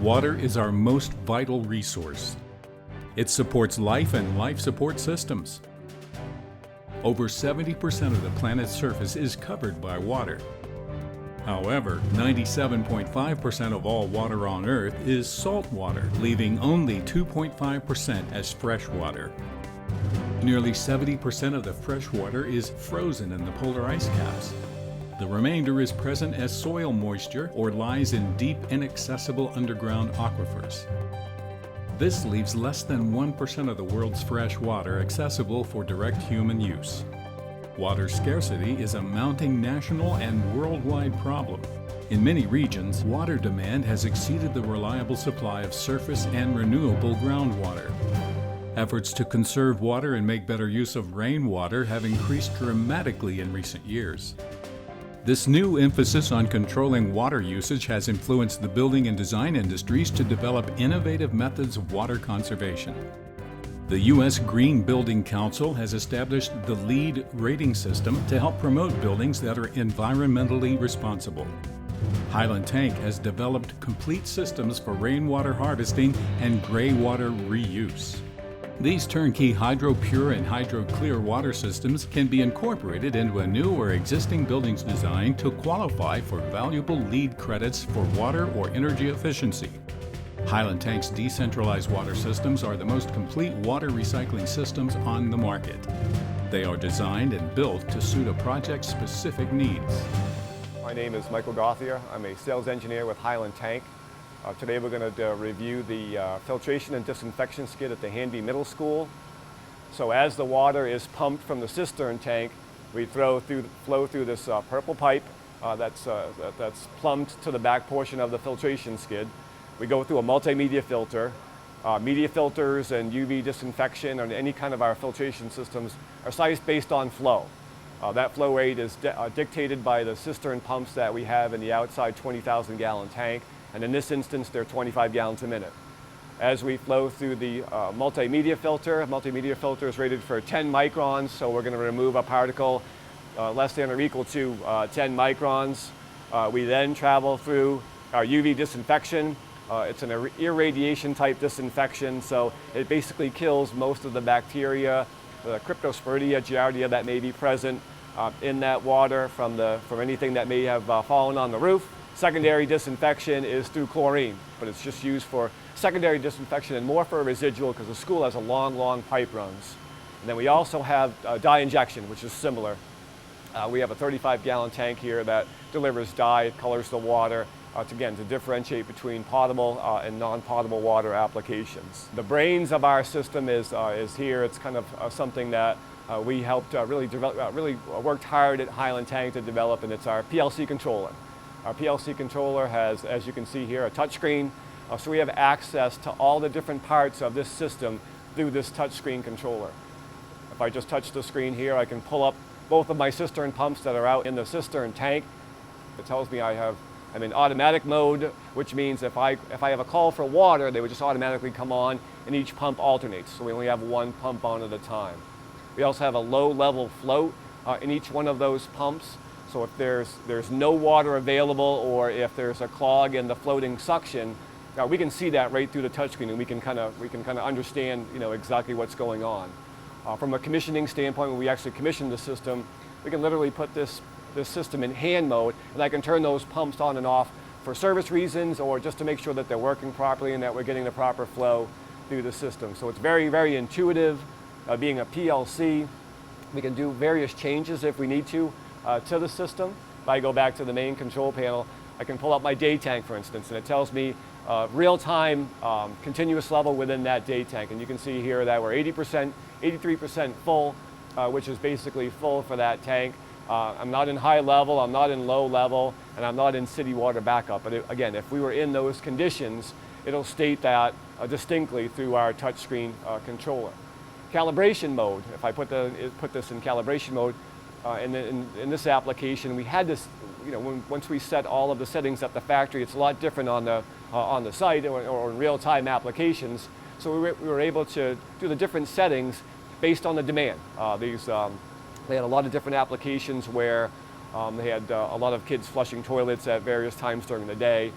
Water is our most vital resource. It supports life and life support systems. Over 70% of the planet's surface is covered by water. However, 97.5% of all water on Earth is salt water, leaving only 2.5% as fresh water. Nearly 70% of the fresh water is frozen in the polar ice caps. The remainder is present as soil moisture or lies in deep, inaccessible underground aquifers. This leaves less than 1% of the world's fresh water accessible for direct human use. Water scarcity is a mounting national and worldwide problem. In many regions, water demand has exceeded the reliable supply of surface and renewable groundwater. Efforts to conserve water and make better use of rainwater have increased dramatically in recent years. This new emphasis on controlling water usage has influenced the building and design industries to develop innovative methods of water conservation. The U.S. Green Building Council has established the LEED rating system to help promote buildings that are environmentally responsible. Highland Tank has developed complete systems for rainwater harvesting and gray water reuse. These turnkey HighDro Pure and HighDro Clear water systems can be incorporated into a new or existing building's design to qualify for valuable LEED credits for water or energy efficiency. Highland Tank's decentralized water systems are the most complete water recycling systems on the market. They are designed and built to suit a project's specific needs. My name is Michael Gauthier. I'm a sales engineer with Highland Tank. Today we're going to review the filtration and disinfection skid at the Hanby Middle School. So as the water is pumped from the cistern tank, we flow through this purple pipe that's plumbed to the back portion of the filtration skid. We go through a multimedia filter. Media filters and UV disinfection and any kind of our filtration systems are sized based on flow. That flow rate is dictated by the cistern pumps that we have in the outside 20,000 gallon tank. And in this instance, they're 25 gallons a minute. As we flow through the multimedia filter is rated for 10 microns, so we're going to remove a particle less than or equal to 10 microns. We then travel through our UV disinfection. It's an irradiation type disinfection, so it basically kills most of the bacteria, the Cryptosporidia, Giardia that may be present in that water from anything that may have fallen on the roof. Secondary disinfection is through chlorine, but it's just used for secondary disinfection and more for a residual because the school has a long pipe runs. And then we also have dye injection, which is similar. We have a 35-gallon tank here that delivers dye. It colors the water, to differentiate between potable and non-potable water applications. The brains of our system is here. It's kind of something that we helped really worked hard at Highland Tank to develop, and it's our Plc Controller. Our Plc Controller has, as you can see here, a touchscreen, so we have access to all the different parts of this system through this touchscreen controller. If I just touch the screen here, I can pull up both of my cistern pumps that are out in the cistern tank. It tells me I'm in automatic mode, which means if I have a call for water, they would just automatically come on, and each pump alternates, so we only have one pump on at a time. We also have a low-level float in each one of those pumps. So if there's no water available, or if there's a clog in the floating suction, we can see that right through the touchscreen, and we can kind of understand exactly what's going on. From a commissioning standpoint, when we actually commission the system, we can literally put this system in hand mode, and I can turn those pumps on and off for service reasons or just to make sure that they're working properly and that we're getting the proper flow through the system. So it's very intuitive. Being a PLC, we can do various changes if we need to the system. If I go back to the main control panel, I can pull up my day tank, for instance, and it tells me real-time continuous level within that day tank. And you can see here that we're 83% full, which is basically full for that tank. I'm not in high level, I'm not in low level, and I'm not in city water backup. But again, if we were in those conditions, it'll state that distinctly through our touchscreen controller. Calibration mode, if I put this in calibration mode, in this application, we had this, once we set all of the settings at the factory, it's a lot different on the site or in real-time applications. So we were able to do the different settings based on the demand. They had a lot of different applications where they had a lot of kids flushing toilets at various times during the day.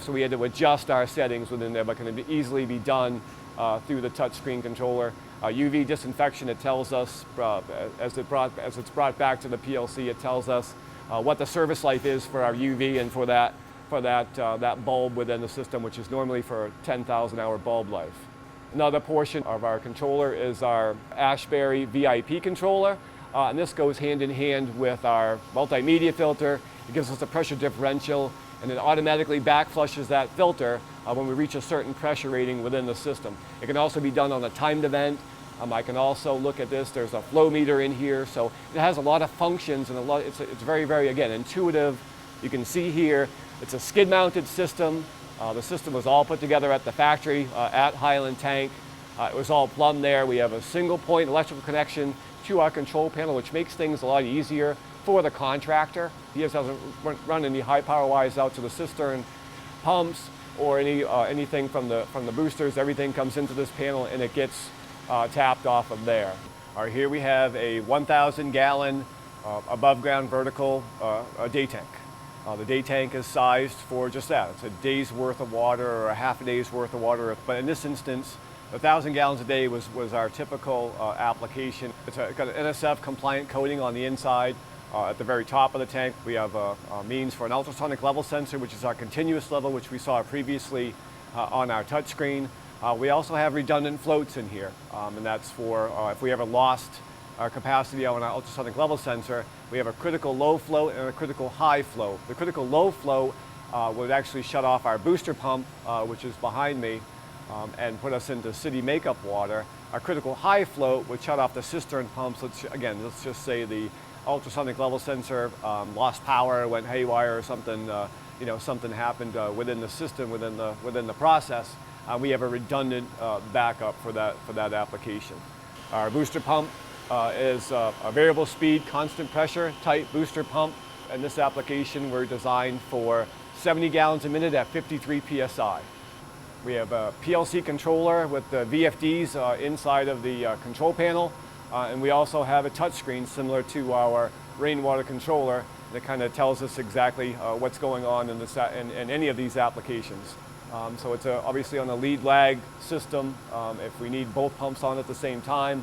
So we had to adjust our settings within there, but can easily be done through the touchscreen controller. UV disinfection, it tells us, as it's brought back to the PLC, it tells us what the service life is for our UV and for that bulb within the system, which is normally for a 10,000 hour bulb life. Another portion of our controller is our Ashbury VIP controller, and this goes hand in hand with our multimedia filter. It gives us a pressure differential, and it automatically back flushes that filter when we reach a certain pressure rating within the system. It can also be done on a timed event. I can also look at this. There's a flow meter in here, so it has a lot of functions, and it's very, very, again, intuitive. You can see here, it's a skid-mounted system. The system was all put together at the factory at Highland Tank. It was all plumbed there. We have a single point electrical connection to our control panel, which makes things a lot easier for the contractor. He just doesn't run any high power wires out to the cistern pumps or anything from the boosters. Everything comes into this panel and it gets tapped off of there. All right, here we have a 1,000 gallon above ground vertical day tank. The day tank is sized for just that. It's a day's worth of water or a half a day's worth of water. But in this instance, 1,000 gallons a day was our typical application. It's got an NSF compliant coating on the inside. At the very top of the tank, we have a means for an ultrasonic level sensor, which is our continuous level, which we saw previously on our touchscreen. We also have redundant floats in here, and that's for if we ever lost our capacity on our ultrasonic level sensor. We have a critical low flow and a critical high flow. The critical low flow would actually shut off our booster pump, which is behind me, and put us into city makeup water. Our critical high flow would shut off the cistern pumps. Let's just say the ultrasonic level sensor lost power, went haywire, or something. Something happened within the system, within the process. We have a redundant backup for that application. Our booster pump is a variable speed, constant pressure type booster pump. In this application, we're designed for 70 gallons a minute at 53 psi. We have a PLC controller with the VFDs inside of the control panel, and we also have a touchscreen similar to our Rainwater controller that kind of tells us exactly what's going on in any of these applications. So it's obviously on a lead lag system. If we need both pumps on at the same time,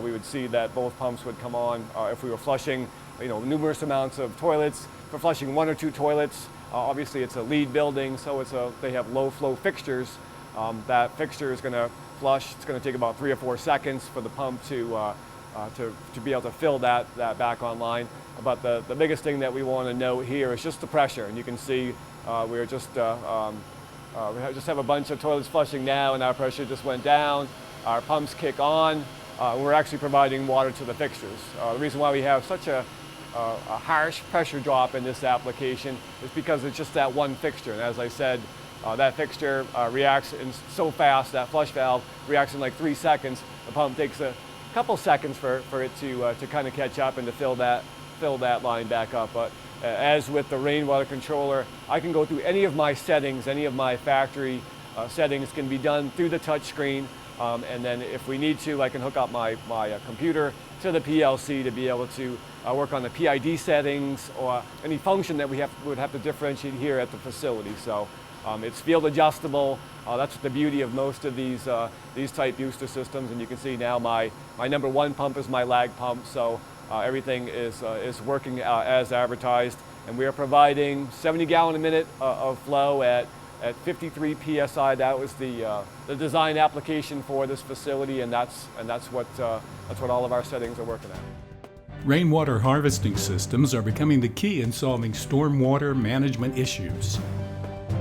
we would see that both pumps would come on. If we were flushing numerous amounts of toilets, if we're flushing one or two toilets, obviously it's a lead building, so they have low flow fixtures. That fixture is going to flush. It's going to take about 3 or 4 seconds for the pump to be able to fill that back online. But the biggest thing that we want to note here is just the pressure, and you can see we just have a bunch of toilets flushing now, and our pressure just went down. Our pumps kick on. We're actually providing water to the fixtures. The reason why we have such a harsh pressure drop in this application is because it's just that one fixture. And as I said, that fixture reacts so fast, that flush valve reacts in like 3 seconds. The pump takes a couple seconds for it to kind of catch up and to fill that line back up. But as with the Rainwater controller, I can go through any of my settings, any of my factory settings can be done through the touch screen. And then if we need to, I can hook up my computer to the PLC to be able to work on the PID settings or any function that we would have to differentiate here at the facility. So it's field adjustable. That's the beauty of most of these type booster systems. And you can see now my number one pump is my lag pump. So everything is working as advertised. And we are providing 70 gallon a minute of flow at 53 psi. That was the design application for this facility, and that's what all of our settings are working at. Rainwater harvesting systems are becoming the key in solving stormwater management issues.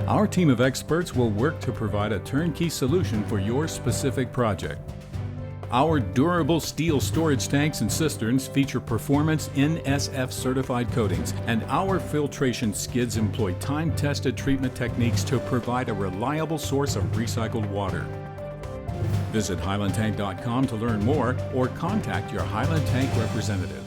Our team of experts will work to provide a turnkey solution for your specific project. Our durable steel storage tanks and cisterns feature performance NSF certified coatings, and our filtration skids employ time-tested treatment techniques to provide a reliable source of recycled water. Visit HighlandTank.com to learn more or contact your Highland Tank representative.